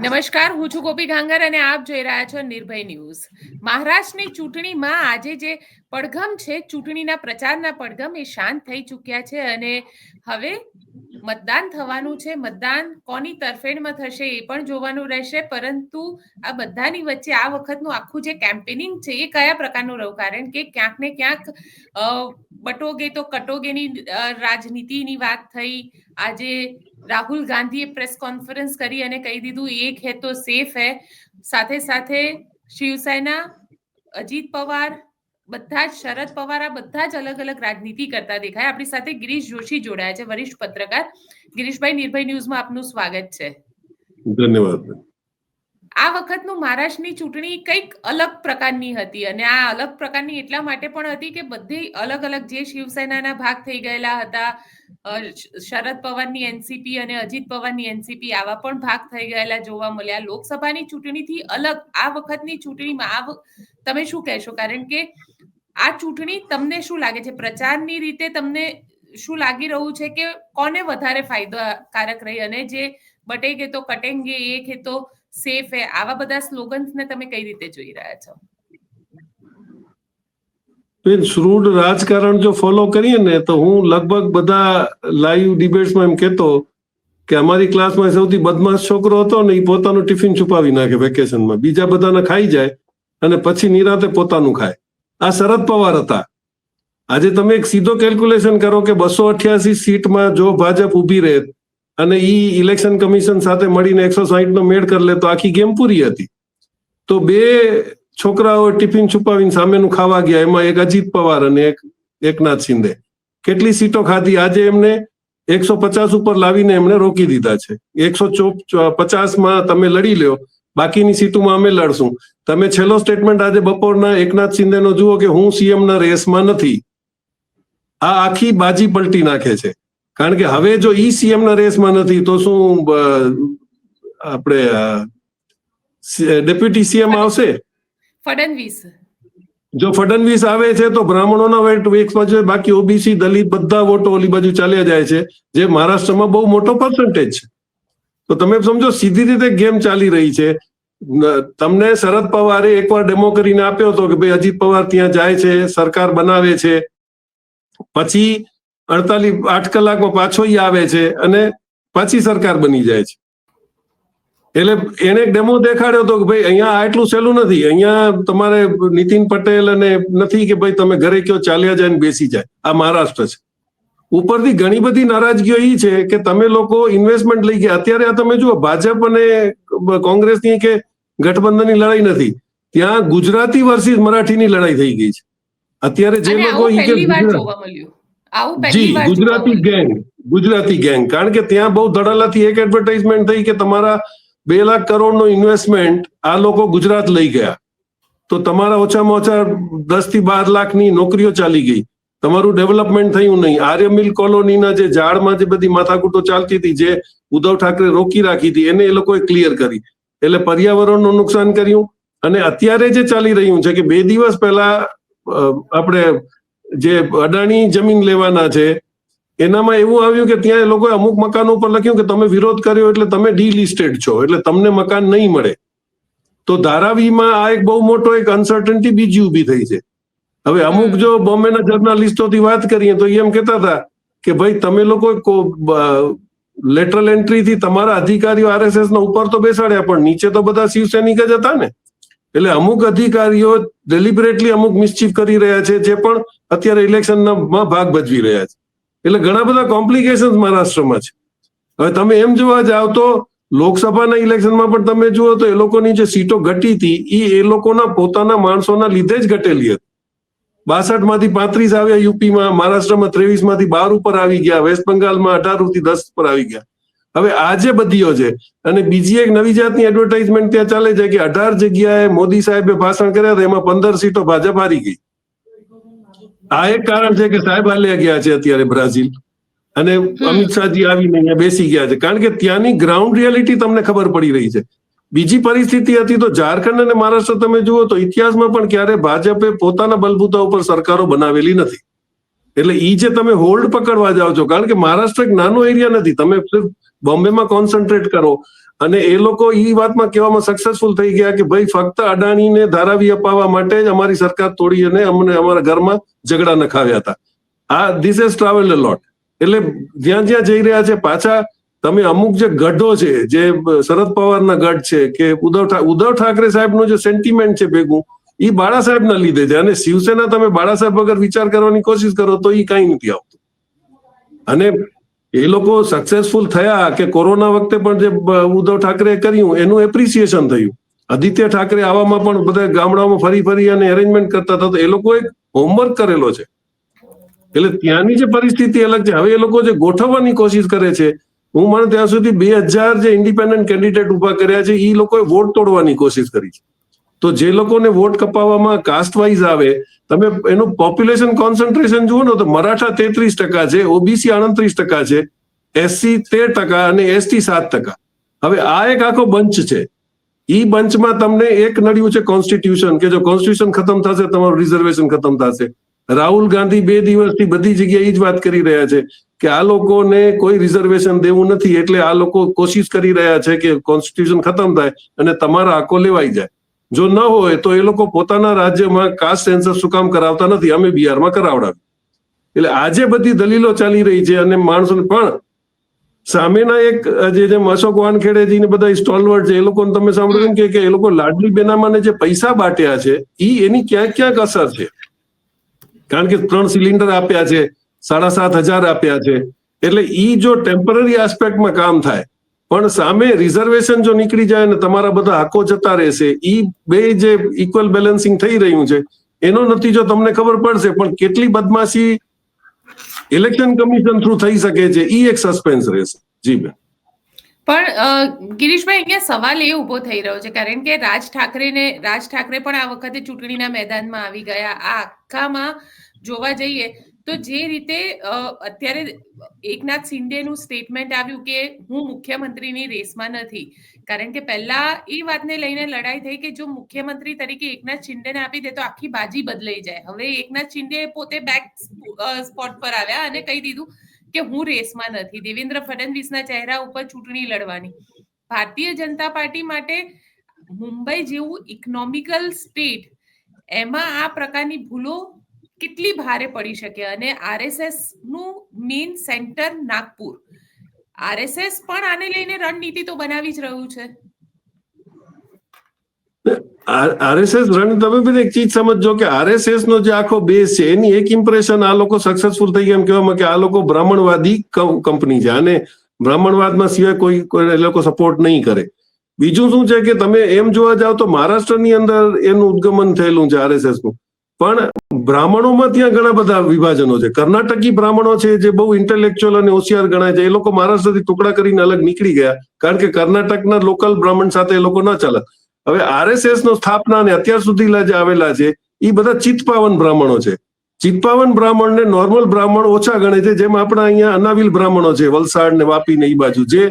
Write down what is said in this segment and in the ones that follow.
નમસ્કાર, હું છું ગોપી ઘાંગર અને આપ જોઈ રહ્યા છો નિર્ભય ન્યૂઝ. મહારાષ્ટ્રની ચૂંટણીમાં આજે જે પડઘમ છે, ચૂંટણીના પ્રચારના પડઘમ એ શાંત થઈ ચૂક્યા છે અને હવે મતદાન થવાનું છે. મતદાન કોની તરફેણમાં થશે એ પણ જોવાનું રહેશે, પરંતુ આ બધાની વચ્ચે આ વખતનું આખું જે કેમ્પેનિંગ છે એ કયા પ્રકારનું રહ્યું, કારણ કે ક્યાંક ને ક્યાંક બટોગે તો કટોગેની રાજનીતિની વાત થઈ. આજે રાહુલ ગાંધીએ પ્રેસ કોન્ફરન્સ કરી અને કહી દીધું એક હે તો સેફ હે. સાથે સાથે શિવસેના, અજીત પવાર, બધા જ શરદ પવાર, આ બધા જ અલગ અલગ રાજનીતિ કરતા દેખાય. આપણી સાથે ગિરીશ જોશી જોડાયા છે, વરિષ્ઠ પત્રકાર. ગિરીશભાઈ, નિર્ભય ન્યૂઝમાં આપનું સ્વાગત છે. ધન્યવાદ. આ વખતનું મહારાષ્ટ્રની ચૂંટણી કંઈક અલગ પ્રકારની હતી અને આ અલગ પ્રકારની એટલા માટે પણ હતી કે બધી અલગ અલગ જે શિવસેનાના ભાગ થઈ ગયેલા હતા, શરદ પવારની એનસીપી અને અજીત પવારની એનસીપી, આવા પણ ભાગ થઈ ગયેલા જોવા મળ્યા. લોકસભાની ચૂંટણીથી અલગ આ વખતની ચૂંટણીમાં તમે શું કહેશો? કારણ કે આ ચૂંટણી તમને શું લાગે છે, પ્રચારની રીતે તમને શું લાગી રહ્યું છે કે કોને વધારે ફાયદાકારક રહી? અને જે બટેગે તો કટેંગે, એક હે તો સેફ હે, આવા બધા સ્લોગન્સને તમે કઈ રીતે જોઈ રહ્યા છો? શ્રૂડ રાજકારણ જો ફોલો કરીએ ને તો હું લગભગ બધા લાઈવ ડિબેટ્સમાં એમ કહેતો કે અમારી ક્લાસમાં સૌથી બદમાશ છોકરો હતો ને એ પોતાનું ટિફિન છુપાવી નાખે વેકેશનમાં, બીજા બધાને ખાઈ જાય અને પછી નિરાતે પોતાનું ખાય. આ શરદ પવાર હતા. આજે તમે એક સીધો કેલ્ક્યુલેશન કરો કે 288 સીટમાં જો ભાજપ ઊભી રહે અને ઈ ઇલેક્શન કમિશન સાથે મળીને 160 નો મેળ કરી લે તો આખી ગેમ પૂરી હતી. તો બે છોકરાઓ ટિફિન છુપાવીને સામેનું ખાવા ગયા, એમાં એક અજીત પવાર અને એક એકનાથ શિંદે. કેટલી સીટો ખાધી? આજે એમને 150 ઉપર લાવીને એમને રોકી દીધા છે. 150માં તમે લડી લ્યો, બાકીની સીટોમાં અમે લડશું. તમે છેલ્લો સ્ટેટમેન્ટ આજે બપોરના એકનાથ શિંદેનો જુઓ કે હું સીએમ ના રેસમાં નથી. આ આખી બાજી પલટી નાખે છે. કારણ કે હવે જો ઈ સીએમ ના રેસમાં નથી તો શું આપણે ડેપ્યુટી સીએમ આવશે? ફડણવીસ. જો ફડણવીસ આવે છે તો બ્રાહ્મણોના વોટ એક બાજુ, બાકી ઓબીસી, દલિત બધા વોટો ઓલી બાજુ ચાલ્યા જાય છે, જે મહારાષ્ટ્રમાં બહુ મોટો પર્સન્ટેજ છે. તો તમે સમજો સીધી રીતે ગેમ ચાલી રહી છે. તમને શરદ પવારે એકવાર ડેમો કરીને આપ્યો હતો કે ભાઈ અજીત પવાર ત્યાં જાય છે, સરકાર બનાવે છે, પછી 8 કલાકમાં પાછો ઈ આવે છે અને પાછી સરકાર બની જાય છે. એટલે એને ડેમો દેખાડ્યો હતો કે ભાઈ અહીંયા આટલું સહેલું નથી, અહીંયા તમારે નીતિન પટેલ અને નથી કે ભાઈ તમે ઘરે કયો ચાલ્યા જાય ને બેસી જાય. આ મહારાષ્ટ્ર છે. ઉપરથી ઘણી બધી નારાજગીઓ એ છે કે તમે લોકો ઇન્વેસ્ટમેન્ટ લઈ ગયા. અત્યારે આ તમે જુઓ, ભાજપ અને કોંગ્રેસની કે ગઠબંધનની લડાઈ નથી, ત્યાં ગુજરાતી વર્સિસ મરાઠીની લડાઈ થઈ ગઈ છે. અત્યારે જે લોકો ગુજરાતી ગેંગ, કારણ કે ત્યાં બહુ ધડાલાથી એક એડવર્ટાઇઝમેન્ટ થઈ કે તમારા 2 લાખ કરોડનો ઇન્વેસ્ટમેન્ટ આ લોકો ગુજરાત લઈ ગયા, તો તમારા ઓછામાં ઓછા 10 થી 12 લાખની નોકરીઓ ચાલી ગઈ, તમારું ડેવલપમેન્ટ થયું નહીં. આર્ય મિલ કોલોનીના જે ઝાડમાં જે બધી માથાકૂટો ચાલતી હતી, જે ઉદ્ધવ ઠાકરે રોકી રાખી હતી, એને એ લોકોએ ક્લિયર કરી. એટલે પર્યાવરણનું નુકસાન કર્યું. અને અત્યારે જે ચાલી રહ્યું છે કે 2 દિવસ પહેલા આપણે જે અડાણી જમીન લેવાના છે, એનામાં એવું આવ્યું કે ત્યાં એ લોકોએ અમુક મકાનો ઉપર લખ્યું કે તમે વિરોધ કર્યો એટલે તમે ડીલિસ્ટેડ છો, એટલે તમને મકાન નહીં મળે. તો ધારાવીમાં આ એક બહુ મોટો એક અનસર્ટનિટી બીજી ઊભી થઈ છે. હવે અમુક જો બોમ્બેના જર્નાલિસ્ટોથી વાત કરીએ તો એમ કહેતા હતા કે ભાઈ તમે લોકો લેટરલ એન્ટ્રીથી તમારા અધિકારીઓ આરએસએસ ના ઉપર તો બેસાડ્યા, પણ નીચે તો બધા શિવસૈનિક જ હતા ને. એટલે અમુક અધિકારીઓ ડેલિબરેટલી અમુક મિસચીફ કરી રહ્યા છે, જે પણ અત્યારે ઇલેક્શનમાં ભાગ ભજવી રહ્યા છે. એટલે ઘણા બધા કોમ્પ્લિકેશન્સ મહારાષ્ટ્રમાં છે. હવે તમે એમ જોવા જાવ તો લોકસભાના ઇલેક્શનમાં પણ તમે જુઓ તો એ લોકોની જે સીટો ઘટી હતી એ લોકોના પોતાના માણસોના લીધે જ ઘટેલી હતી. 62 માંથી 35 આવ્યા યુપીમાં, મહારાષ્ટ્રમાં 23 માંથી 12 ઉપર આવી ગયા, વેસ્ટ બંગાળમાં 18 થી 10 ઉપર આવી ગયા. હવે આ જે બધીઓ છે, અને બીજી એક નવી જાતની એડવર્ટાઇઝમેન્ટ ત્યાં ચાલે છે કે 18 જગ્યાએ મોદી સાહેબે ભાષણ કર્યા હતા, એમાં 15 સીટો ભાજપ હારી ગઈ. આ એક કારણ છે કે સાહેબ હાલ્યા ગયા છે અત્યારે બ્રાઝિલ, અને અમિત શાહજી આવીને અહીંયા બેસી ગયા છે, કારણ કે ત્યાંની ગ્રાઉન્ડ રિયાલિટી તમને ખબર પડી રહી છે. બીજી પરિસ્થિતિ હતી તો ઝારખંડ અને મહારાષ્ટ્ર તમે જુઓ તો ઇતિહાસમાં પણ ક્યારે ભાજપે પોતાના બલબૂતા ઉપર સરકારો બનાવેલી નથી. એટલે ઈ જે તમે હોલ્ડ પકડવા જાઓ છો, કારણ કે મહારાષ્ટ્ર એક નાનો એરિયા નથી, તમે બોમ્બેમાં કોન્સન્ટ્રેટ કરો અને એ લોકો એ વાતમાં કહેવામાં સક્સેસફુલ થઈ ગયા કે ભાઈ ફક્ત અદાણીને ધારાવી અપાવવા માટે જ અમારી સરકાર તોડી અને અમને અમારા ઘરમાં ઝઘડા નખાવ્યા હતા. ધીસ હેઝ ટ્રાવેલ્ડ અ લોટ. એટલે જ્યાં જ્યાં જઈ રહ્યા છે પાછા તમે અમુક જે ગઢો છે, જે શરદ પવારના ગઢ છે કે ઉદ્ધવ ઠાકરે સાહેબનું જે સેન્ટિમેન્ટ છે ભેગું, એ બાળા સાહેબના લીધે છે. અને શિવસેના તમે બાળા સાહેબ વગર વિચાર કરવાની કોશિશ કરો તો એ કઈ નથી આવતું. અને એ લોકો સક્સેસફુલ થયા કે કોરોના વખતે પણ જે ઉદ્ધવ ઠાકરે કર્યું એનું એપ્રિસિએશન થયું. આદિત્ય ઠાકરે આવામાં પણ બધા ગામડાઓમાં ફરી ફરી અને અરેન્જમેન્ટ કરતા હતા. તો એ લોકો એક હોમવર્ક કરેલો છે. એટલે ત્યાંની જે પરિસ્થિતિ અલગ છે. હવે એ લોકો જે ગોઠવવાની કોશિશ કરે છે, હું માનું ત્યાં સુધી 2000 જે ઇન્ડિપેન્ડન્ટ કેન્ડિડેટ ઉભા કર્યા છે એ લોકોએ વોટ તોડવાની કોશિશ કરી છે. તો જે લોકોને વોટ કપાવવામાં કાસ્ટ વાઇઝ આવે, તમે એનું પોપ્યુલેશન કોન્સન્ટ્રેશન જુઓ ને તો મરાઠા 33% છે, ઓબીસી 38% છે, એસસી 13% અને એસટી 7%. હવે આ એક આખો બંચ છે. ઈ બંચમાં તમને એક નડ્યું છે કોન્સ્ટિટ્યુશન, કે જો કોન્સ્ટિટ્યુશન ખતમ થશે તમારું રિઝર્વેશન ખતમ થશે. રાહુલ ગાંધી 2 દિવસથી બધી જગ્યાએ એ જ વાત કરી રહ્યા છે કે આ લોકોને કોઈ રિઝર્વેશન દેવું નથી, એટલે આ લોકો કોશિશ કરી રહ્યા છે કે કોન્સ્ટિટ્યુશન ખતમ થાય અને તમારા હકો લેવાઈ જાય. જો ન હોય તો એ લોકો પોતાના રાજ્યમાં કાસ્ટ સેન્સસ શું કામ કરાવતા નથી, અમે બિહારમાં કરાવડાવ્યું. એટલે આજે બધી દલીલો ચાલી રહી છે. અને માણસોને પણ સામેના એક જેમ અશોક વાનખેડેજી ને બધા સ્ટોલવર્ડ છે, એ લોકોને તમે સાંભળ્યું કે એ લોકો લાડલી બેનામાને જે પૈસા બાટ્યા છે એની ક્યાંક ક્યાંક અસર છે. કારણ કે 3 સિલિન્ડર આપ્યા છે, 7,500 આપ્યા છે. એટલે ઈ જો ટેમ્પરરી એસ્પેક્ટમાં કામ થાય, પણ સામે રિઝર્વેશન જો નીકળી જાય ને તમારા બધા હકો જતા રહેશે, ઈ બે જે ઇક્વલ બેલેન્સિંગ થઈ રહ્યું છે એનો નતીજો તમને ખબર પડશે. પણ કેટલી બદમાશી ઇલેક્શન કમિશન થ્રુ થઈ શકે છે ઈ એક સસ્પેન્સ રહેશે. જી બેન. પણ ગિરીશભાઈ, અહીંયા સવાલ એ ઉભો થઈ રહ્યો છે, કારણ કે રાજ ઠાકરે પણ આ વખતે ચૂંટણીના મેદાનમાં આવી ગયા. આ આખામાં જોવા જઈએ તો જે રીતે અત્યારે એકનાથ શિંદેનું સ્ટેટમેન્ટ આવ્યું કે હું મુખ્યમંત્રીની રેસમાં નથી, કારણ કે પહેલા એ વાતને લઈને લડાઈ થઈ કે જો મુખ્યમંત્રી તરીકે એકનાથ શિંદેને આપી દે તો આખી બાજી બદલાઈ જાય. હવે એકનાથ શિંદે પોતે બેક સ્પોટ પર આવ્યા અને કહી દીધું કે હું રેસમાં નથી. દેવેન્દ્ર ફડણવીસના ચહેરા ઉપર ચૂંટણી લડવાની. ભારતીય જનતા પાર્ટી માટે મુંબઈ જેવું ઇકોનોમિકલ સ્ટેટ, એમાં આ પ્રકારની ભૂલો કેટલી ભારે પડી શકે? અને આરએસએસ નું મેઇન સેન્ટર નાગપુર, આરએસએસ પણ આને લઈને રણનીતિ તો બનાવી જ રહ્યું છે. આરએસએસ તમે બધી એક ચીજ સમજો કે આરએસએસ નો જે આખો બેઝ છે એની એક ઇમ્પ્રેશન આ લોકો સક્સેસફુલ થઈ ગયા એમ કહેવામાં કે આ લોકો બ્રાહ્મણવાદી કંપની છે અને બ્રાહ્મણવાદમાં સિવાય કોઈ એ લોકો સપોર્ટ નહીં કરે. બીજું શું છે કે તમે એમ જોવા જાવ તો મહારાષ્ટ્રની અંદર એનું ઉદ્ગમન થયેલું છે આરએસએસ નું. પણ બ્રાહ્મણોમાં ત્યાં ઘણા બધા વિભાજનો છે. કર્ણાટકી બ્રાહ્મણો છે જે બહુ ઇન્ટેલેક્ચ્યુઅલ અને હોશિયાર ગણાય છે, એ લોકો મહારાષ્ટ્રથી ટુકડા કરીને અલગ નીકળી ગયા કારણ કે કર્ણાટકના લોકલ બ્રાહ્મણ સાથે એ લોકો ન ચાલે. હવે આરએસએસ નો સ્થાપના ને અત્યાર સુધી જે આવેલા છે એ બધા ચિત્પાવન બ્રાહ્મણો છે. ચિત્પાવન બ્રાહ્મણ ને નોર્મલ બ્રાહ્મણ ઓછા ગણે છે, જેમ આપણા અહીંયા અનાવિલ બ્રાહ્મણો છે વલસાડ ને વાપી ને એ બાજુ, જે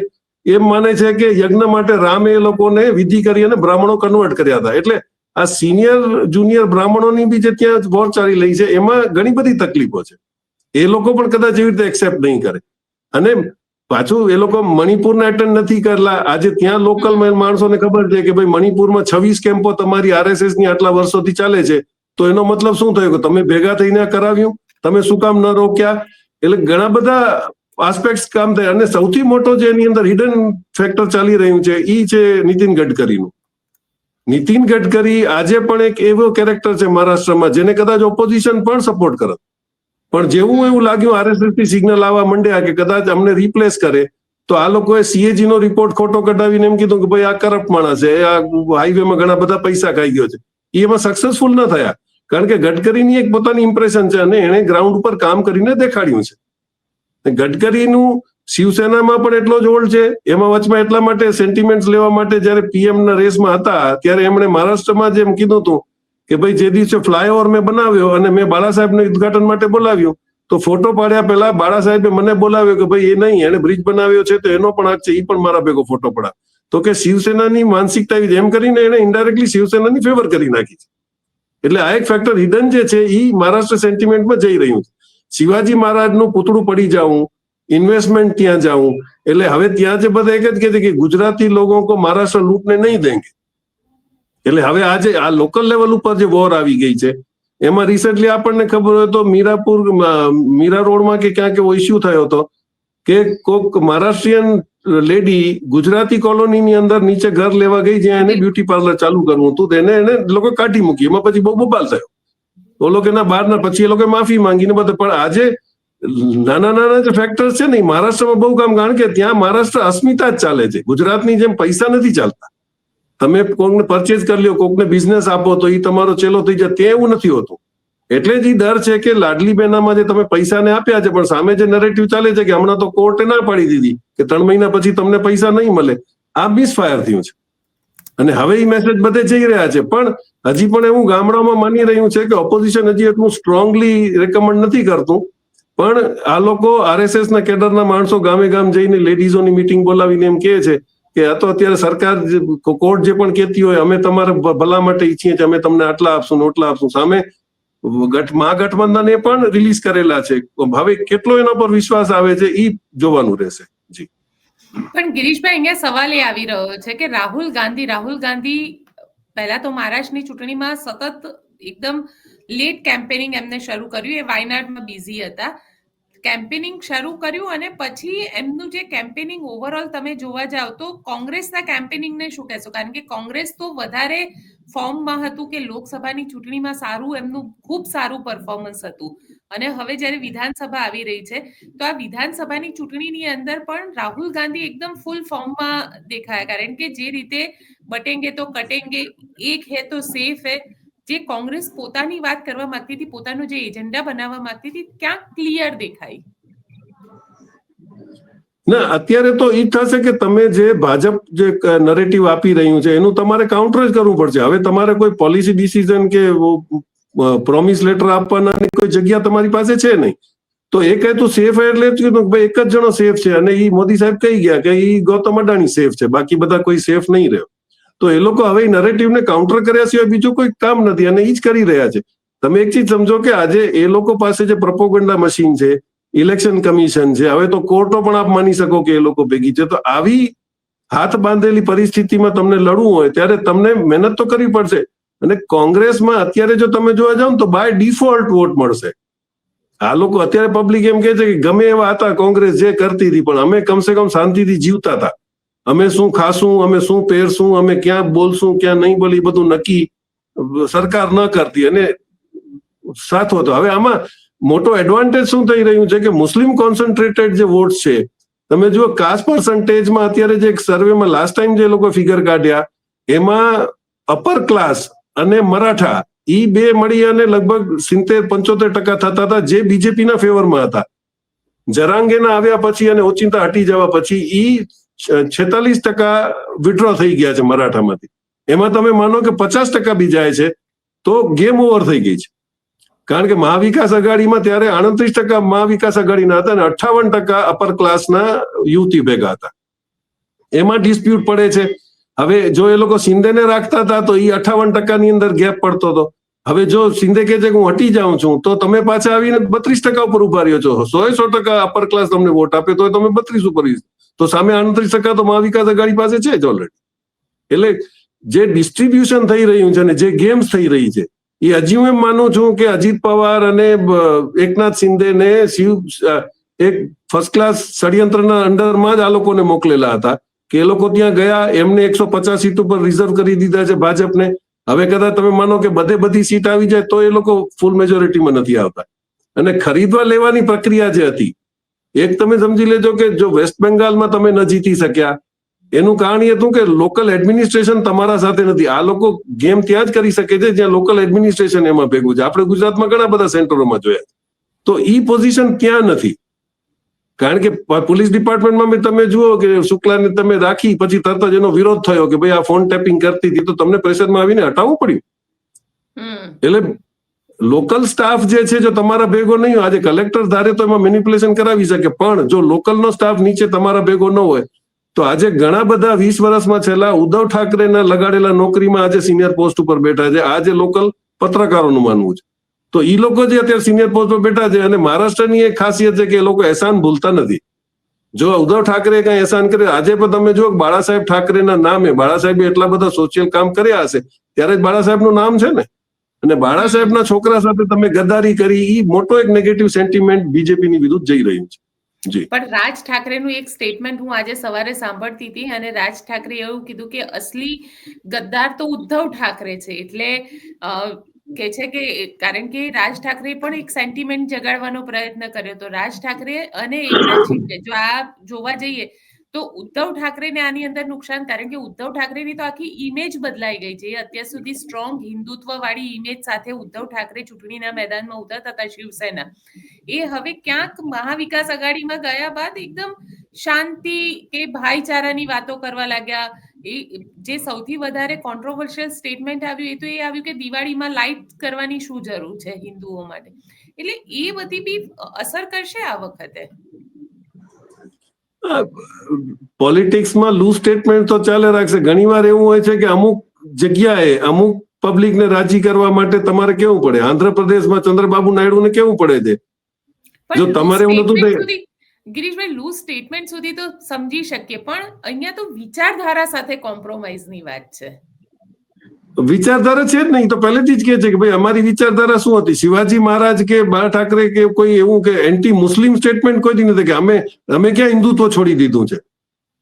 એમ માને છે કે યજ્ઞ માટે રામે એ લોકોને વિધિ કરી અને બ્રાહ્મણો કન્વર્ટ કર્યા હતા. એટલે આ સિનિયર જુનિયર બ્રાહ્મણોની બી જે ત્યાં વોર ચાલી રહી છે એમાં ઘણી બધી તકલીફો છે. એ લોકો પણ કદાચ એવી રીતે એક્સેપ્ટ નહીં કરે. અને પાછું એ લોકો મણિપુરને એટેન્ડ નથી કરેલા. આજે ત્યાં લોકલ માણસોને ખબર છે કે ભાઈ મણિપુરમાં 26 કેમ્પો તમારી આરએસએસ ની આટલા વર્ષોથી ચાલે છે, તો એનો મતલબ શું થયો કે તમે ભેગા થઈને કરાવ્યું, તમે શું કામ ન રોક્યા? એટલે ઘણા બધા આસ્પેક્ટ કામ થાય. અને સૌથી મોટો જે એની અંદર હિડન ફેક્ટર ચાલી રહ્યું છે ઈ છે નીતિન ગડકરીનું. નીતિન ગડકરી આજે પણ એક એવો કેરેક્ટર છે મહારાષ્ટ્રમાં જેને કદાચ ઓપોઝિશન પણ સપોર્ટ કરે, પણ જેવું એવું લાગ્યું આરએસએસ થી સિગ્નલ આવવા માંડ્યા કે કદાચ અમને રિપ્લેસ કરે, તો આ લોકોએ સીએજી નો રિપોર્ટ ખોટો કઢાવીને એમ કીધું કે ભાઈ આ કરપ્ટ માણસ છે, આ હાઈવેમાં ઘણા બધા પૈસા ખાઈ ગયો છે. એમાં સક્સેસફુલ ન થયા કારણ કે ગડકરીની એક પોતાની ઇમ્પ્રેશન છે અને એને ગ્રાઉન્ડ ઉપર કામ કરીને દેખાડ્યું છે. ગડકરીનું શિવસેનામાં પણ એટલો જ હોલ્ડ છે. એમાં વચમાં એટલા માટે સેન્ટિમેન્ટ્સ લેવા માટે જયારે પીએમ ના રેસમાં હતા ત્યારે એમણે મહારાષ્ટ્રમાં જેમ કીધું હતું કે ભાઈ જે દિવસે ફ્લાયઓવર મેં બનાવ્યો અને મેં બાળા સાહેબને ઉદઘાટન માટે બોલાવ્યું, તો ફોટો પાડ્યા પહેલા બાળા સાહેબે મને બોલાવ્યો કે ભાઈ એ નહીં, એને બ્રિજ બનાવ્યો છે તો એનો પણ હક છે, એ પણ મારા ભેગો ફોટો પડા. તો કે શિવસેનાની માનસિકતા એમ કરીને એને ઇન્ડાયરેક્ટલી શિવસેનાની ફેવર કરી નાખી છે. એટલે આ એક ફેક્ટર હિડન જે છે એ મહારાષ્ટ્ર સેન્ટિમેન્ટમાં જઈ રહ્યું છે. શિવાજી મહારાજનું પૂતળું પડી જવું इन्वेस्टमेंट ત્યાં જાઉં, એટલે હવે ત્યાં જે બધા એક જ કહે છે કે ગુજરાતી લોકો કો મહારાષ્ટ્ર લૂંટને નહીં દેંગે. એટલે હવે આજે આ લોકલ લેવલ ઉપર જે વોર આવી ગઈ છે એમાં રિસેન્ટલી આપણને ખબર હોય તો મીરા રોડમાં કે ક્યાંક એવો ઇસ્યુ થયો હતો કે કોક મહારાષ્ટ્રીયન લેડી ગુજરાતી કોલોનીની અંદર નીચે ઘર લેવા ગઈ જ્યાં એને બ્યુટી પાર્લર ચાલુ કરવું હતું, એને લોકો કાઢી મૂકી. એમાં પછી બહુ બબાલ થયો. ઓ લોકો ના બહાર ના પછી એ લોકો માફી માંગીને બધા. પણ આજે નાના નાના જે ફેક્ટર્સ છે ને મહારાષ્ટ્રમાં બહુ કામ, કારણ કે ત્યાં મહારાષ્ટ્ર અસ્મિતા જ ચાલે છે. ગુજરાતની જેમ પૈસા નથી ચાલતા. તમે કોકને પરચેઝ કરી લ્યો, કોકને બિઝનેસ આપો તો એ તમારો ચેલો થઈ જાય, ત્યાં એવું નથી હોતું. એટલે જ ડર છે કે લાડલી બેનામાં જે તમે પૈસાને આપ્યા છે પણ સામે જે નરેટિવ ચાલે છે કે હમણાં તો કોર્ટે ના પાડી દીધી કે 3 મહિના પછી તમને પૈસા નહીં મળે, આ મિસફાયર થયું છે. અને હવે એ મેસેજ બધે જઈ રહ્યા છે. પણ હજી પણ એવું ગામડામાં માની રહ્યું છે કે ઓપોઝિશન હજી એટલું સ્ટ્રોંગલી રેકમેન્ડ નથી કરતું. પણ આ લોકો આરએસએસ ના કેડરના માણસો ગામે ગામ જઈને લેડીઝોની મિટિંગ બોલાવીને એમ કહે છે કે આ તો અત્યારે સરકાર કોર્ટ જે પણ કહેતી હોય અમે તમારે ભલા માટે ઈચ્છીએ છીએ, અમે તમને આટલા આપશું ને ઓટલા આપશું. સામે મહાગઠબંધને પણ રિલીઝ કરેલા છે. હવે કેટલો એના પર વિશ્વાસ આવે છે એ જોવાનું રહેશે. જી પણ ગિરીશભાઈ, અહીંયા સવાલ એ આવી રહ્યો છે કે રાહુલ ગાંધી પહેલા તો મહારાષ્ટ્રની ચૂંટણીમાં સતત એકદમ લેટ કેમ્પેનિંગ એમને શરૂ કર્યું. એ વાયનાડમાં બિઝી હતા. કેમ્પેનિંગ શરૂ કર્યું અને પછી એમનું જે કેમ્પેનિંગ ઓવરઓલ તમે જોવા જાવ તો કોંગ્રેસના કેમ્પેનિંગને શું કહેશો? કારણ કે કોંગ્રેસ તો વધારે ફોર્મમાં હતું કે લોકસભાની ચૂંટણીમાં સારું, એમનું ખૂબ સારું પરફોર્મન્સ હતું. અને હવે જ્યારે વિધાનસભા આવી રહી છે તો આ વિધાનસભાની ચૂંટણીની અંદર પણ રાહુલ ગાંધી એકદમ ફૂલ ફોર્મમાં દેખાયા. કારણ કે જે રીતે બટેંગે તો કટેંગે, એક હે તો સેફ હે, જે કોંગ્રેસ પોતાની વાત કરવા માંગતી હતી, પોતાનો જે એજન્ડા બનાવવા માંગતી હતી, ક્યાંક ક્લિયર દેખાઈ. ના, અત્યારે તો એ થશે કે તમે જે ભાજપ જે નરેટિવ આપી રહ્યું છે એનું તમારે કાઉન્ટર જ કરવું પડશે. હવે તમારે કોઈ પોલિસી ડિસિઝન કે પ્રોમિસ લેટર આપવાના કોઈ જગ્યા તમારી પાસે છે નહીં. તો એ કહે તું સેફ એટલે ભાઈ એક જ જણો સેફ છે અને એ મોદી સાહેબ કહી ગયા કે એ ગૌતમ અદાણી સેફ છે, બાકી બધા કોઈ સેફ નહીં રહ્યો. તો એ લોકો હવે નરેટિવને કાઉન્ટર કર્યા સિવાય બીજું કોઈ કામ નથી અને એ જ કરી રહ્યા છે. તમે એક ચીજ સમજો કે આજે એ લોકો પાસે જે પ્રોપોગન્ડા મશીન છે, ઇલેક્શન કમિશન છે, હવે તો કોર્ટો પણ આપ માની શકો કે એ લોકો ભેગી છે. તો આવી હાથ બાંધેલી પરિસ્થિતિમાં તમને લડવું હોય ત્યારે તમને મહેનત તો કરવી પડશે. અને કોંગ્રેસમાં અત્યારે જો તમે જોવા જાવ તો બાય ડિફોલ્ટ વોટ મળશે. આ લોકો અત્યારે પબ્લિક એમ કે છે કે ગમે એવા હતા કોંગ્રેસ જે કરતી હતી પણ અમે કમસે કમ શાંતિથી જીવતા હતા. અમે શું ખાશું, અમે શું પહેરશું, અમે ક્યાં બોલશું ક્યાં નહીં બોલી, બધું નક્કી સરકાર ન કરતી અને સાથ હતો. હવે આમાં મોટો એડવાન્ટેજ શું થઈ રહ્યું છે કે મુસ્લિમ કોન્સન્ટ્રેટેડ જે વોટ્સ છે, તમે જુઓ કાસ્ટ પર્સન્ટેજમાં અત્યારે જે સર્વેમાં લાસ્ટ ટાઈમ જે લોકો ફિગર કાઢ્યા એમાં અપર ક્લાસ અને મરાઠા ઈ બે મળી અને લગભગ 70-75% થતા હતા જે બીજેપીના ફેવરમાં હતા. જરાંગેના આવ્યા પછી અને ઓચિંતા હટી જવા પછી ઈ 46% વિડ્રો થઈ ગયા છે મરાઠામાંથી. એમાં તમે માનો કે 50% બી જાય છે તો ગેમ ઓવર થઈ ગઈ છે. કારણ કે મહાવિકાસ આઘાડીમાં ત્યારે 38% મહાવિકાસ આઘાડીના હતા અને 58% અપર ક્લાસના યુવતી ભેગા હતા. એમાં ડિસ્પ્યુટ પડે છે. હવે જો એ લોકો શિંદેને રાખતા હતા તો એ 58%ની અંદર ગેપ પડતો હતો. હવે જો શિંદે કહે છે કે હું હટી જાઉં છું તો તમે પાછા આવીને 32% ઉપર ઉભા રહ્યો છો. 100% અપર ક્લાસ તમને વોટ આપે તો તમે 32 ઉપર, તો સામે 38% તો મહાવિકાસ આઘાડી પાસે છે જ ઓલરેડી. એટલે જે ડિસ્ટ્રીબ્યુશન થઈ રહ્યું છે અને જે ગેમ્સ થઈ રહી છે એ હજી હું એમ માનું છું કે અજીત પવાર અને એકનાથ શિંદે ને એક ફર્સ્ટ ક્લાસ ષડયંત્રના અંડરમાં જ આ લોકોને મોકલેલા હતા કે એ લોકો ત્યાં ગયા, એમને 150 સીટ ઉપર રિઝર્વ કરી દીધા છે ભાજપને. હવે કદાચ તમે માનો કે બધી સીટ આવી જાય તો એ લોકો ફૂલ મેજોરિટીમાં નથી આવતા. અને ખરીદવા લેવાની પ્રક્રિયા જે હતી, એક તમે સમજી લેજો કે જો વેસ્ટ બેંગાલમાં તમે ન જીતી શક્યા એનું કારણ એ હતું કે લોકલ એડમિનિસ્ટ્રેશન તમારા સાથે નથી. આ લોકો ગેમ ત્યાં જ કરી શકે છે જ્યાં લોકલ એડમિનિસ્ટ્રેશન એમાં ભેગું છે. આપણે ગુજરાતમાં ઘણા બધા સેન્ટરોમાં જોયા તો ઈ પોઝિશન ત્યાં નથી. કારણ કે પોલીસ ડિપાર્ટમેન્ટમાં તમે જુઓ કે શુક્લાને તમે રાખી પછી તરત જ એનો વિરોધ થયો કે ભાઈ આ ફોન ટેપિંગ કરતી હતી તો તમને પ્રેશરમાં આવીને હટાવવું પડ્યું. એટલે લોકલ સ્ટાફ જે છે જો તમારા ભેગો નહીં હોય, આજે કલેક્ટર ધારે તો એમાં મેનિપ્યુલેશન કરાવી શકે પણ જો લોકલનો સ્ટાફ નીચે તમારા ભેગો ન હોય તો આજે ઘણા બધા 20 વર્ષમાં છેલ્લા ઉદ્ધવ ઠાકરેના લગાડેલા નોકરીમાં આજે સિનિયર પોસ્ટ ઉપર બેઠા છે. આજે લોકલ પત્રકારોનું માનવું છે. તો ઈ લોકો જે અત્યારે સિનિયર પોસ્ટ પર બેઠા છે અને મહારાષ્ટ્રની એક ખાસિયત છે કે એ લોકો એહસાન ભૂલતા નથી. જો ઉદ્ધવ ઠાકરે કઈ એહસાન કરે, આજે પણ તમે જો બાળા સાહેબ ઠાકરેના નામે બાળા સાહેબે એટલા બધા સોશિયલ કામ કર્યા હશે ત્યારે જ બાળા સાહેબનું નામ છે ને. અને બાળા સાહેબના છોકરા સાથે તમે ગદ્દારી કરી, એ મોટો એક નેગેટિવ સેન્ટિમેન્ટ બીજેપીની વિરુદ્ધ જઈ રહ્યું છે. જી. પણ રાજ ઠાકરેનું એક સ્ટેટમેન્ટ હું આજે સવારે સાંભળતી હતી અને રાજ ઠાકરે એવું કીધું કે અસલી ગદ્દાર તો ઉદ્ધવ ઠાકરે છે. એટલે કે છે કે કારણ કે રાજ ઠાકરે પણ એક સેન્ટિમેન્ટ જગાડવાનો પ્રયત્ન કર્યો હતો. રાજ ઠાકરે અને એકનાથ શિંદે, જો આ જોવા જઈએ તો ઉદ્ધવ ઠાકરેને આની અંદર નુકસાન, કારણ કે ઉદ્ધવ ઠાકરેની તો આખી ઇમેજ બદલાઈ ગઈ છે. અત્યાર સુધી સ્ટ્રોંગ હિન્દુત્વ વાળી ઇમેજ સાથે ઉદ્ધવ ઠાકરે ચૂંટણીના મેદાનમાં ઉતરતા હતા શિવસેના, એ હવે ક્યાંક મહાવિકાસ આઘાડીમાં ગયા બાદ એકદમ શાંતિ કે ભાઈચારાની વાતો કરવા લાગ્યા. એ જે સૌથી વધારે કોન્ટ્રોવર્શિયલ સ્ટેટમેન્ટ આવ્યું એ તો એ આવ્યું કે દિવાળીમાં લાઇટ કરવાની શું જરૂર છે હિન્દુઓ માટે. એટલે એ બધી બી અસર કરશે આ વખતે. પોલિટિક્સમાં લૂઝ સ્ટેટમેન્ટ તો ચાલે રાખશે. ઘણીવાર એવું હોય છે કે અમુક જગ્યાએ અમુક પબ્લિકને રાજી કરવા માટે તમારે કેવું પડે. આંધ્રપ્રદેશમાં ચંદ્રબાબુ નાયડુને કેવું પડે છે. જો તમારે એવું નતું, ગિરીશભાઈ, લૂઝ સ્ટેટમેન્ટ સુધી તો સમજી શકીએ, પણ અહીંયા તો વિચારધારા સાથે કોમ્પ્રોમાઇઝની વાત છે. વિચારધારા છે જ નહીં તો પહેલેથી જ કહે છે કે ભાઈ અમારી વિચારધારા શું હતી. શિવાજી મહારાજ કે બાળા ઠાકરે કે કોઈ એવું કે એન્ટી મુસ્લિમ સ્ટેટમેન્ટ કોઈ નથી કે અમે ક્યાં હિન્દુત્વ છોડી દીધું છે.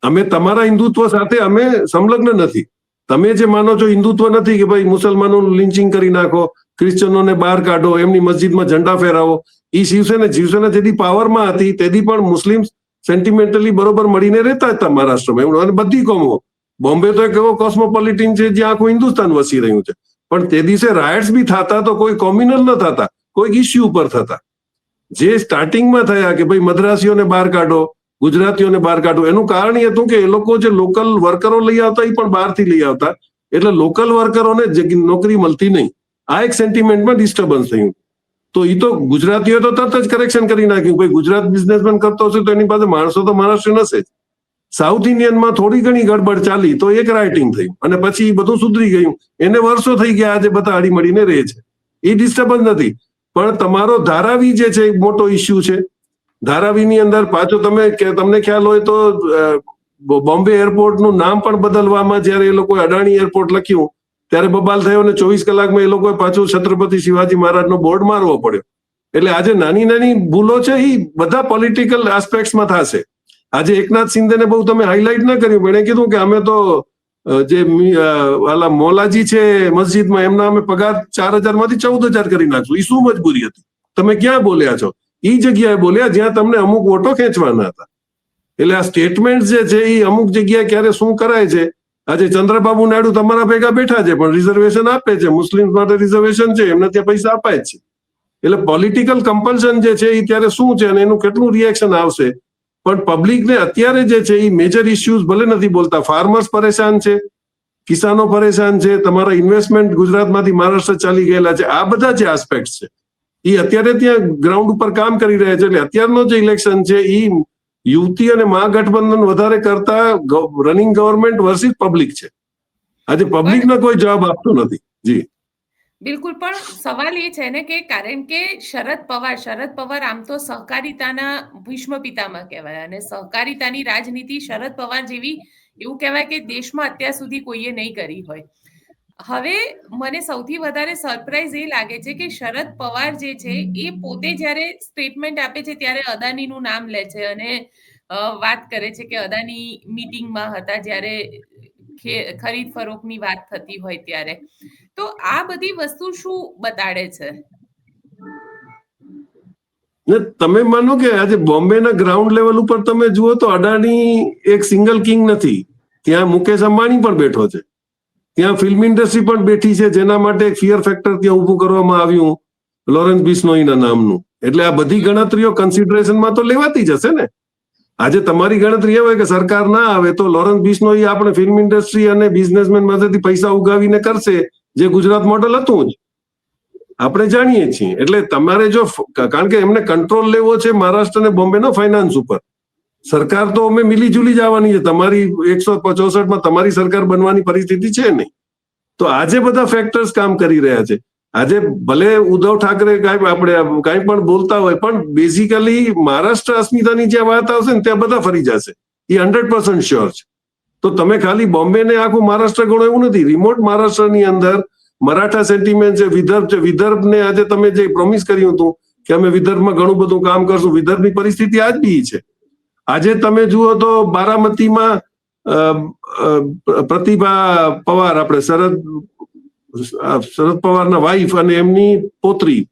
અમે તમારા હિન્દુત્વ સાથે અમે સંલગ્ન નથી. તમે જે માનો છો હિન્દુત્વ નથી કે ભાઈ મુસલમાનોનું લિન્ચિંગ કરી નાખો, ક્રિશ્ચનોને બહાર કાઢો, એમની મસ્જિદમાં ઝંડા ફેરાવો. એ શિવસેના જેથી પાવરમાં હતી તેથી પણ મુસ્લિમ સેન્ટિમેન્ટલી બરોબર મળીને રહેતા હતા મહારાષ્ટ્રમાં. અને બધી કોમો, બોમ્બે તો એક એવો કોસ્મોપોલિટિન છે જ્યાં આખું હિન્દુસ્તાન વસી રહ્યું છે. પણ તે દિવસે રાયટ્સ બી થતા તો કોઈ કોમ્યુનલ ન થતા, કોઈ ઇસ્યુ ઉપર થતા. જે સ્ટાર્ટિંગમાં થયા કે ભાઈ મદ્રાસીઓને બહાર કાઢો, ગુજરાતીઓને બહાર કાઢો, એનું કારણ એ હતું કે એ લોકો જે લોકલ વર્કરો લઈ આવતા એ પણ બહારથી લઈ આવતા, એટલે લોકલ વર્કરોને નોકરી મળતી નહીં. આ એક સેન્ટિમેન્ટમાં ડિસ્ટર્બન્સ થયું. તો એ તો ગુજરાતીઓ તો તરત જ કરેક્શન કરી નાખ્યું. કોઈ ગુજરાત બિઝનેસમેન કરતો હશે તો એની પાસે માણસો તો મહારાષ્ટ્ર હશે જ. સાઉથ ઇન્ડિયનમાં થોડી ઘણી ગડબડ ચાલી તો એક રાઇટિંગ થયું અને પછી બધું સુધરી ગયું. એને વર્ષો થઈ ગયા, આજે બધા હળી મળીને રહે છે. એ ડિસ્ટર્બન્સ નથી. પણ તમારો ધારાવી જે છે એક મોટો ઇસ્યુ છે. ધારાવીની અંદર પાછો તમને ખ્યાલ હોય તો બોમ્બે એરપોર્ટનું નામ પણ બદલવામાં જ્યારે એ લોકોએ અડાણી એરપોર્ટ લખ્યું ત્યારે બબાલ થયો અને 24 કલાકમાં એ લોકોએ પાછું છત્રપતિ શિવાજી મહારાજનો બોર્ડ મારવો પડ્યો. એટલે આજે નાની નાની ભૂલો છે એ બધા પોલિટિકલ એસ્પેક્ટ્સમાં થશે. આજે એકનાથ શિંદેને બહુ તમે હાઇલાઇટ ન કર્યું, પણ એણે કીધું કે અમે તો જે મોલાજી છે મસ્જિદમાં એમના અમે પગાર 4,000 માંથી 14,000 કરી નાખશું. એ શું મજબૂરી હતી? તમે ક્યાં બોલ્યા છો? એ જગ્યાએ બોલ્યા જ્યાં તમને અમુક વોટો ખેંચવાના હતા. એટલે આ સ્ટેટમેન્ટ જે છે એ અમુક જગ્યાએ ક્યારે શું કરાય છે. આજે ચંદ્રબાબુ નાયડુ તમારા ભેગા બેઠા છે પણ રિઝર્વેશન આપે છે, મુસ્લિમ માટે રિઝર્વેશન છે, એમને ત્યાં પૈસા અપાય જ છે. એટલે પોલિટિકલ કમ્પલ્શન જે છે એ ત્યારે શું છે અને એનું કેટલું રિએક્શન આવશે. પણ પબ્લિકને અત્યારે જે છે એ મેજર ઇસ્યુઝ ભલે નથી બોલતા. ફાર્મર્સ પરેશાન છે, કિસાનો પરેશાન છે, તમારા ઇન્વેસ્ટમેન્ટ ગુજરાતમાંથી મહારાષ્ટ્ર ચાલી ગયેલા છે. આ બધા જે આસ્પેક્ટ છે એ અત્યારે ત્યાં ગ્રાઉન્ડ ઉપર કામ કરી રહ્યા છે. એટલે અત્યારનો જે ઇલેક્શન છે એ યુવતી અને મહાગઠબંધન વધારે કરતા રનિંગ ગવર્મેન્ટ વર્સિસ પબ્લિક છે. આજે પબ્લિકને કોઈ જવાબ આપતો નથી. જી બિલકુલ, પણ સવાલ એ છે ને કે કારણ કે શરદ પવાર આમ તો સહકારિતાના ભીષ્મ પિતામહ કહેવાય અને સહકારિતાની રાજનીતિ શરદ પવાર જેવી એવું કહેવાય કે દેશમાં અત્યાર સુધી કોઈએ નહીં કરી હોય. હવે મને સૌથી વધારે સરપ્રાઈઝ એ લાગે છે કે શરદ પવાર જે છે એ પોતે જ્યારે સ્ટેટમેન્ટ આપે છે ત્યારે અદાનીનું નામ લે છે અને વાત કરે છે કે અદાની મીટિંગમાં હતા જ્યારે ખરીદ ફરોખની વાત થતી હોય ત્યારે. તો આ બધી વસ્તુ શું બતાડે છે? તમે માનો કે આજે બોમ્બેના ગ્રાઉન્ડ લેવલ ઉપર તમે જુઓ તો અડાણી એક સિંગલ કિંગ નથી. ત્યાં મુકેશ અંબાણી પણ બેઠો છે, ત્યાં ફિલ્મ ઇન્ડસ્ટ્રી પણ બેઠી છે, જેના માટે એક ફિયર ફેક્ટર ત્યાં ઉભું કરવામાં આવ્યું લોરેન્સ બિશ્નોઈના નામનું. એટલે આ બધી ગણતરીઓ કન્સિડરેશનમાં તો લેવાતી જ હશે ને. આજે તમારી ગણતરી એ હોય કે સરકાર ના આવે તો લોરેન્સ બિશ્નોઈ આપણે ફિલ્મ ઇન્ડસ્ટ્રી અને બિઝનેસમેન પાસેથી પૈસા ઉગાવીને કરશે, જે ગુજરાત મોડલ હતું જ આપણે જાણીએ છીએ. એટલે તમારે જો કારણ કે એમને કંટ્રોલ લેવો છે મહારાષ્ટ્ર અને બોમ્બેનો ફાઇનાન્સ ઉપર. સરકાર તો અમે મિલીજુલી જવાની છે. તમારી 164માં તમારી સરકાર બનવાની પરિસ્થિતિ છે નહીં. તો આજે બધા ફેક્ટર્સ કામ કરી રહ્યા છે. આજે ભલે ઉદ્ધવ ઠાકરે આપણે કાંઈ પણ બોલતા હોય, પણ બેઝિકલી મહારાષ્ટ્ર અસ્મિતાની જ્યાં વાત આવશે ને ત્યાં બધા ફરી જશે, એ 100% શ્યોર છે. તો તમે ખાલી બોમ્બે ને આખું મહારાષ્ટ્ર ગણો એવું નથી. રિમોટ મહારાષ્ટ્રની અંદર મરાઠા સેન્ટિમેન્ટ છે, વિદર્ભ છે. વિદર્ભને આજે તમે જે પ્રોમિસ કર્યું હતું કે અમે વિદર્ભમાં ઘણું બધું કામ કરશું, વિદર્ભની પરિસ્થિતિ આજ બી છે. આજે તમે જુઓ તો બારામતીમાં પ્રતિભા પવાર, આપણે શરદ પવારના વાઇફ અને એમની પોત્રી,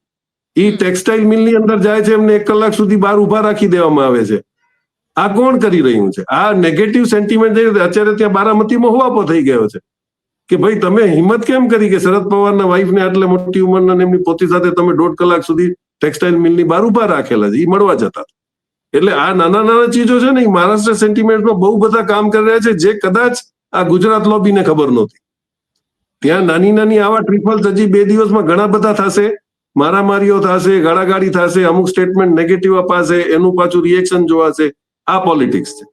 એ ટેક્સટાઇલ મિલની અંદર જાય છે, એમને 1 કલાક સુધી બહાર ઉભા રાખી દેવામાં આવે છે. આ કોણ કરી રહ્યું છે? આ નેગેટિવ સેન્ટિમેન્ટ અત્યારે ત્યાં બારામતીમાં હોવાપો થઈ ગયો છે કે ભાઈ તમે હિંમત કેમ કરી કે શરદ પવારના વાઇફને આટલે મોટી ઉંમરના એમની પોતી સાથે તમે 1.5 કલાક સુધી ટેક્સટાઇલ મિલની બહાર ઉભા રાખેલા છે, એ મળવા જતા. એટલે આ નાના નાના ચીજો છે ને, એ મહારાષ્ટ્ર સેન્ટિમેન્ટમાં બહુ બધા કામ કરી રહ્યા છે, જે કદાચ આ ગુજરાત લોબીને ખબર નહોતી. ત્યાં નાની નાની આવા ટ્રિપલ્સ હજી 2 દિવસમાં ઘણા બધા થશે, મારામારીઓ થશે, ગાળાગાળી થશે, અમુક સ્ટેટમેન્ટ નેગેટિવ અપાશે, એનું પાછું રિએક્શન જોવાશે. આ પોલિટિક્સ છે.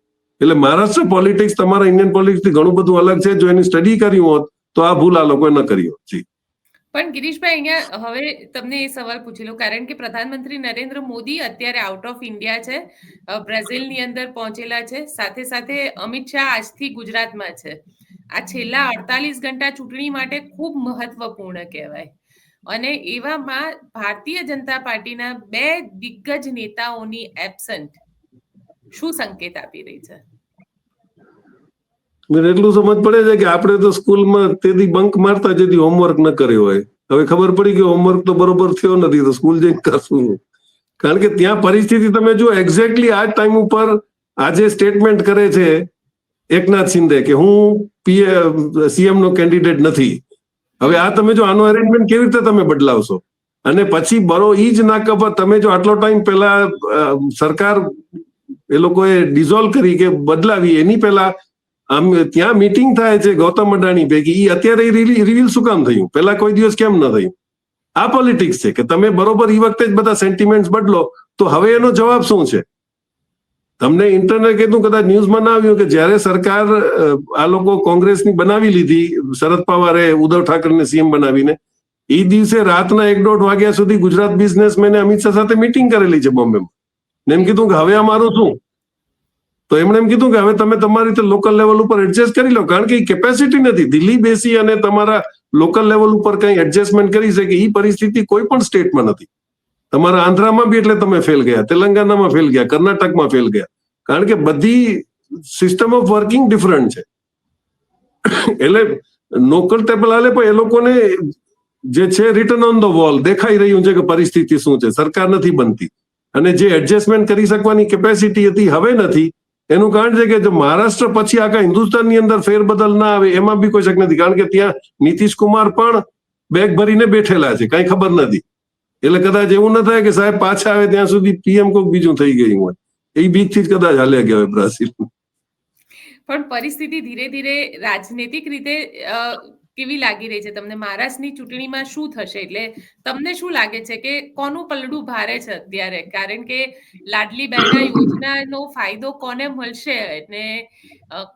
એટલે મહારાષ્ટ્ર પોલિટિક્સ તમારા ઇન્ડિયન પોલિટિક્સથી ઘણું બધું અલગ છે. જો એની સ્ટડી કર્યું હોત તો આ ભૂલ આ લોકોએ ન કરી હોત. જી. પણ ગિરીશભાઈ, અહીંયા હવે તમને એ સવાલ પૂછી લઉં, કારણ કે પ્રધાનમંત્રી નરેન્દ્ર મોદી અત્યારે આઉટ ઓફ ઇન્ડિયા છે, બ્રાઝિલની અંદર પહોંચેલા છે, સાથે સાથે અમિત શાહ આજથી ગુજરાતમાં છે. આ છેલ્લા 48 કલાક ચૂંટણી માટે ખૂબ મહત્વપૂર્ણ કહેવાય. અને એવામાં ભારતીય જનતા પાર્ટીના 2 દિગ્ગજ નેતાઓની એબ્સન્ટ શું સંકેત આપી રહી છે? મને એટલું સમજ પડે છે કે આપણે તો સ્કૂલમાં તેથી બંક મારતા જેથી હોમવર્ક ન કર્યો હોય. હવે ખબર પડી કે હોમવર્ક તો બરોબર થયો નથી, તો સ્કૂલ જઈને કરશું. કારણ કે ત્યાં પરિસ્થિતિ તમે જો એક્ઝેક્ટલી આ ટાઈમ ઉપર આજે સ્ટેટમેન્ટ કરે છે એકનાથ શિંદે કે હું સીએમ નો કેન્ડિડેટ નથી. હવે આ તમે જો આનો અરેન્જમેન્ટ કેવી રીતે તમે બદલાવશો? અને પછી ઈ જ નાકા પર તમે જો આટલો ટાઈમ પહેલા સરકાર એ લોકોએ ડિઝોલ્વ કરી કે બદલાવી, એની પહેલા ત્યાં મીટિંગ થાય છે ગૌતમ અડાણી ભેગી, એ અત્યારે રિવીલ શું કામ થયું? પહેલા કોઈ દિવસ કેમ ન થયું? આ પોલિટિક્સ છે કે તમે બરોબર એ વખતે જ બધા સેન્ટિમેન્ટ બદલો, તો હવે એનો જવાબ શું છે? તમને ઇન્ટરનેટ કેટલું કદાચ ન્યૂઝમાં ના આવ્યું કે જ્યારે સરકાર આ લોકો કોંગ્રેસની બનાવી લીધી, શરદ પવારે ઉદ્ધવ ઠાકરેને સીએમ બનાવીને, એ દિવસે રાતના 1-1.5 વાગ્યા સુધી ગુજરાત બિઝનેસમેને અમિત શાહ સાથે મીટિંગ કરેલી છે બોમ્બેમાં. ને એમ કીધું કે હવે અમારું શું? તો એમણે એમ કીધું કે હવે તમે તમારી રીતે લોકલ લેવલ ઉપર એડજસ્ટ કરી લો, કારણ કે એ કેપેસિટી નથી દિલ્હી બેસી અને તમારા લોકલ લેવલ ઉપર કઈ એડજસ્ટમેન્ટ કરી શકે. એ પરિસ્થિતિ કોઈ પણ સ્ટેટમાં નથી. તમારા આંધ્રામાં બી એટલે તમે ફેલ ગયા, તેલંગાનામાં ફેલ ગયા, કર્ણાટકમાં ફેલ ગયા, કારણ કે બધી સિસ્ટમ ઓફ વર્કિંગ ડિફરન્ટ છે. એટલે લોકલ ટેબલ હાલે, પણ એ લોકોને જે છે રિટર્ન ઓન ધ વોલ દેખાઈ રહ્યું છે કે પરિસ્થિતિ શું છે, સરકાર નથી બનતી, અને જે એડજસ્ટમેન્ટ કરી શકવાની કેપેસિટી હતી હવે નથી. એનું કારણ છે કે જો મહારાષ્ટ્ર પછી આખા હિન્દુસ્તાનની અંદર ફેરબદલ ના આવે એમાં બી કોઈ શક નથી, કારણ કે ત્યાં નીતિશ કુમાર પણ બેગ ભરીને બેઠેલા છે, કઈ ખબર નથી. એટલે કદાચ એવું ન થાય કે સાહેબ પાછા આવે ત્યાં સુધી પીએમ કોઈક બીજું થઈ ગયું હોય, એ બીકથી જ કદાચ હાલ્યા ગયા હોય બ્રાઝિલ. પણ પરિસ્થિતિ ધીરે ધીરે રાજનૈતિક રીતે કેવી લાગી રહી છે તમને? મહારાષ્ટ્રની ચૂંટણીમાં શું થશે? એટલે તમને શું લાગે છે કે કોનું પલડું ભારે છે અત્યારે? કારણ કે લાડલી બહેના યોજનાનો ફાયદો કોને મળશે અને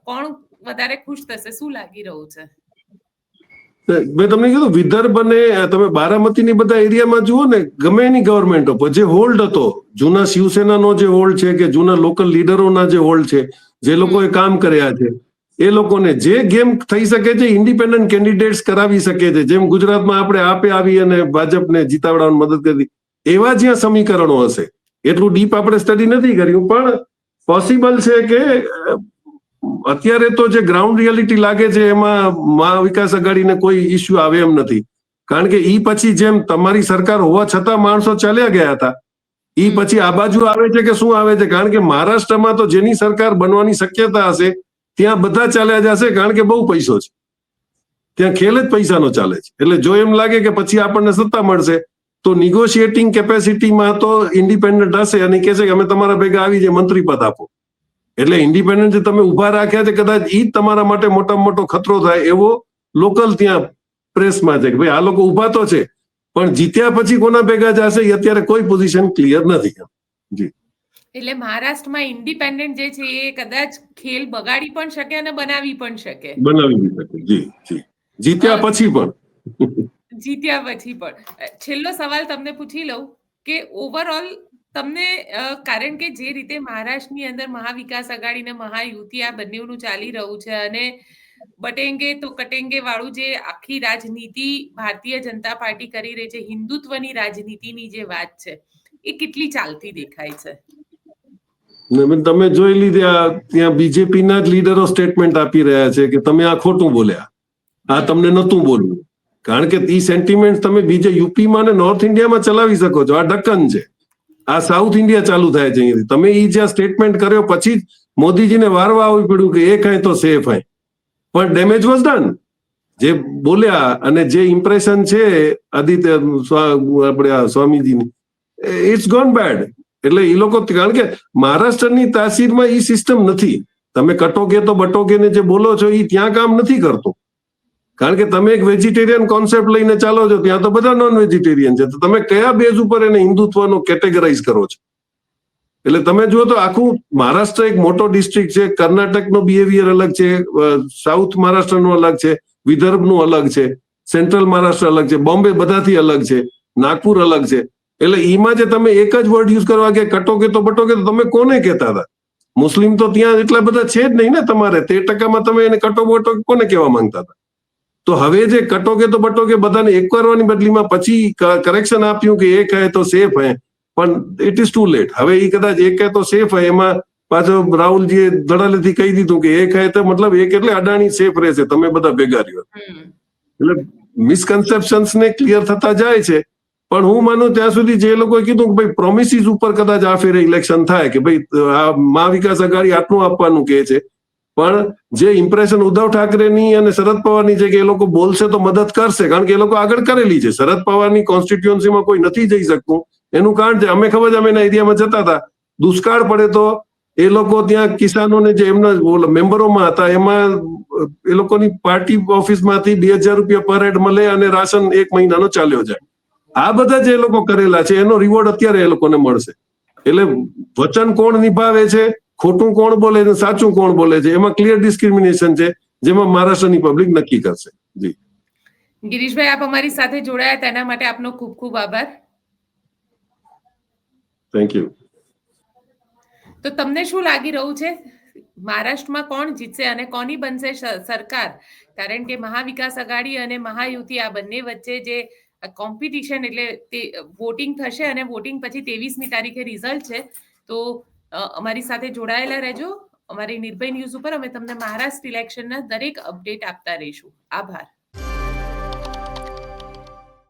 કોણ વધારે ખુશ થશે? શું લાગી રહ્યું છે? મેં તમને કીધું વિદર્ભ અને તમે બારામતીની બધા એરિયામાં જુઓ ને, ગમે એની ગવર્મેન્ટો પર જે હોલ્ડ હતો, જૂના શિવસેનાનો જે હોલ્ડ છે કે જૂના લોકલ લીડરોના જે હોલ્ડ છે, જે લોકોએ કામ કર્યા છે, એ લોકોને જે ગેમ થઈ શકે છે ઇન્ડિપેન્ડન્ટ કેન્ડિડેટ્સ કરાવી શકે છે. જેમ ગુજરાતમાં આપણે આપે આવી અને ભાજપને જીતાડવાની મદદ કરી, એવા જ્યાં સમીકરણો હશે. એટલું ડીપ આપણે સ્ટડી નથી કર્યું, પણ પોસિબલ છે કે અત્યારે તો જે ગ્રાઉન્ડ રિયાલિટી લાગે છે એમાં મહા વિકાસ આઘાડીને કોઈ ઇસ્યુ આવે એમ નથી. કારણ કે ઈ પછી જેમ તમારી સરકાર હોવા છતાં માણસો ચાલ્યા ગયા હતા, ઈ પછી આ બાજુ આવે છે કે શું આવે છે? કારણ કે મહારાષ્ટ્રમાં તો જેની સરકાર બનવાની શક્યતા હશે ત્યાં બધા ચાલ્યા જશે, કારણ કે બહુ પૈસો છે ત્યાં, ખેલ જ પૈસાનો ચાલે છે. એટલે જો એમ લાગે કે પછી આપણને સત્તા મળશે તો નિગોશિએટિંગ કેપેસિટીમાં તો ઇન્ડિપેન્ડન્ટ હશે અને કહેશે કે અમે તમારા ભેગા આવી જાય, મંત્રી પદ આપો. એટલે ઇન્ડિપેન્ડન્ટ જે તમે ઉભા રાખ્યા છે, કદાચ ઈ જ તમારા માટે મોટામાં મોટો ખતરો થાય એવો લોકલ ત્યાં પ્રેસમાં છે કે ભાઈ આ લોકો ઉભા તો છે, પણ જીત્યા પછી કોના ભેગા જશે એ અત્યારે કોઈ પોઝિશન ક્લિયર નથી. જી. એટલે મહારાષ્ટ્રમાં ઇન્ડિપેન્ડન્ટ જે છે એ કદાચ ખેલ બગાડી પણ શકે અને બનાવી પણ શકે. બનાવી શકે. જી જી. જીત્યા પછી પણ. જીત્યા પછી પણ છેલ્લો સવાલ તમને પૂછી લઉં કે ઓવરઓલ તમને કારણ કે જે રીતે મહારાષ્ટ્રની અંદર મહાવિકાસ આઘાડી અને મહાયુતિ આ બંનેનું ચાલી રહ્યું છે અને બટેંગે તો કટેંગે વાળું જે આખી રાજનીતિ ભારતીય જનતા પાર્ટી કરી રહી છે, હિન્દુત્વની રાજનીતિની જે વાત છે એ કેટલી ચાલતી દેખાય છે? તમે જોઈ લીધી, ત્યાં બીજેપી ના જ લીડરો સ્ટેટમેન્ટ આપી રહ્યા છે કે તમે આ ખોટું બોલ્યા, આ તમને નતું બોલવું. કારણ કે એ સેન્ટિમેન્ટ તમે બીજે યુપીમાં અને નોર્થ ઇન્ડિયામાં ચલાવી શકો છો. આ ડક્કન છે, આ સાઉથ ઇન્ડિયા ચાલુ થાય છે અહીંયાથી. તમે એ જ્યાં સ્ટેટમેન્ટ કર્યો પછી જ મોદીજીને વારવા આવવી પડ્યું કે એ કાંઈ તો સેફ હે, પણ ડેમેજ વોઝ ડન. જે બોલ્યા અને જે ઇમ્પ્રેશન છે આદિત્ય આપણે સ્વામીજીની, ઇટ્સ ગોન બેડ. એટલે એ લોકો, કારણ કે મહારાષ્ટ્રની તાસીરમાં એ સિસ્ટમ નથી. તમે કટોગે તો બટોગે ને જે બોલો છો એ ત્યાં કામ નથી કરતું. કારણ કે તમે એક વેજીટેરિયન કોન્સેપ્ટ લઈને ચાલો છો, ત્યાં તો બધા નોન વેજીટેરિયન છે. તો તમે કયા બેઝ ઉપર એને હિન્દુત્વનો કેટેગરાઇઝ કરો છો? એટલે તમે જુઓ તો આખું મહારાષ્ટ્ર એક મોટો ડિસ્ટ્રિક્ટ છે. કર્ણાટકનો બિહેવિયર અલગ છે, સાઉથ મહારાષ્ટ્રનું અલગ છે, વિદર્ભનું અલગ છે, સેન્ટ્રલ મહારાષ્ટ્ર અલગ છે, બોમ્બે બધાથી અલગ છે, નાગપુર અલગ છે. એટલે એમાં જે તમે એક જ વર્ડ યુઝ કરવા કે કટોગે તો બટોગે, તો તમે કોને કહેતા હતા? મુસ્લિમ તો ત્યાં એટલા બધા છે જ નહીં ને. તમારે 13% તમે એને કટો બટો કોને કહેવા માંગતા હતા? તો હવે જે કટોગે તો બટોગે બધાને એક કરવાની બદલીમાં પછી કરેક્શન આપ્યું કે એ કહે તો સેફ હે, પણ ઇટ ઇઝ ટુ લેટ. હવે એ કદાચ એ કહે તો સેફ હે, એમાં પાછો રાહુલજીએ ધડાલેથી કહી દીધું કે એ કહે તો મતલબ એક એટલે અડાણી સેફ રહેશે, તમે બધા ભેગા રહ્યો. એટલે મિસકન્સેપ્શન્સ ને ક્લિયર થતા જાય છે. પણ હું માનું ત્યાં સુધી જે લોકોએ કીધું કે ભાઈ પ્રોમિસીસ ઉપર કદાચ આ ફેરે ઇલેક્શન થાય કે ભાઈ આ મહાવિકાસ આઘાડી આટલું આપવાનું કહે છે, પણ જે ઇમ્પ્રેશન ઉદ્ધવ ઠાકરેની અને શરદ પવારની છે કે એ લોકો બોલશે તો મદદ કરશે, કારણ કે એ લોકો આગળ કરેલી છે. શરદ પવારની કોન્સ્ટિટ્યુઅન્સીમાં કોઈ નથી જઈ શકતું, એનું કારણ છે અમે ખબર છે, અમે એના એરિયામાં જતા હતા, દુષ્કાળ પડે તો એ લોકો ત્યાં કિસાનોને જે એમના મેમ્બરોમાં હતા એમાં એ લોકોની પાર્ટી ઓફિસમાંથી 2,000 રૂપિયા પર હેડ મળે અને રાશન 1 મહિનાનો ચાલ્યો જાય. આ બધા જે લોકો કરેલા છે એનો રિવોર્ડ અત્યારે એ લોકોને મળશે. એટલે વચન કોણ નિભાવે છે, ખોટું કોણ બોલે છે, સાચું કોણ બોલે છે, એમાં ક્લિયર ડિસ્ક્રિમિનેશન છે, જેમાં મહારાષ્ટ્રની પબ્લિક નક્કી કરશે. જી ગિરીશભાઈ, આપ અમારી સાથે જોડાયા તેના માટે આપનો ખૂબ ખૂબ આભાર. Thank you. તો તમને શું લાગી રહ્યું છે, મહારાષ્ટ્રમાં કોણ જીતશે અને કોની બનશે સરકાર? કારણ કે મહાવિકાસ આઘાડી અને મહાયુતિ આ બંને વચ્ચે જે કોમ્પિટિશન, એટલે તે વોટિંગ થશે અને વોટિંગ પછી 23મી તારીખે રિઝલ્ટ છે. તો અમારી સાથે જોડાયેલા રહેજો અમારી નિર્ભય ન્યૂઝ ઉપર. અમે તમને મહારાષ્ટ્ર ઇલેક્શનના દરેક અપડેટ આપતા રહીશું. આભાર.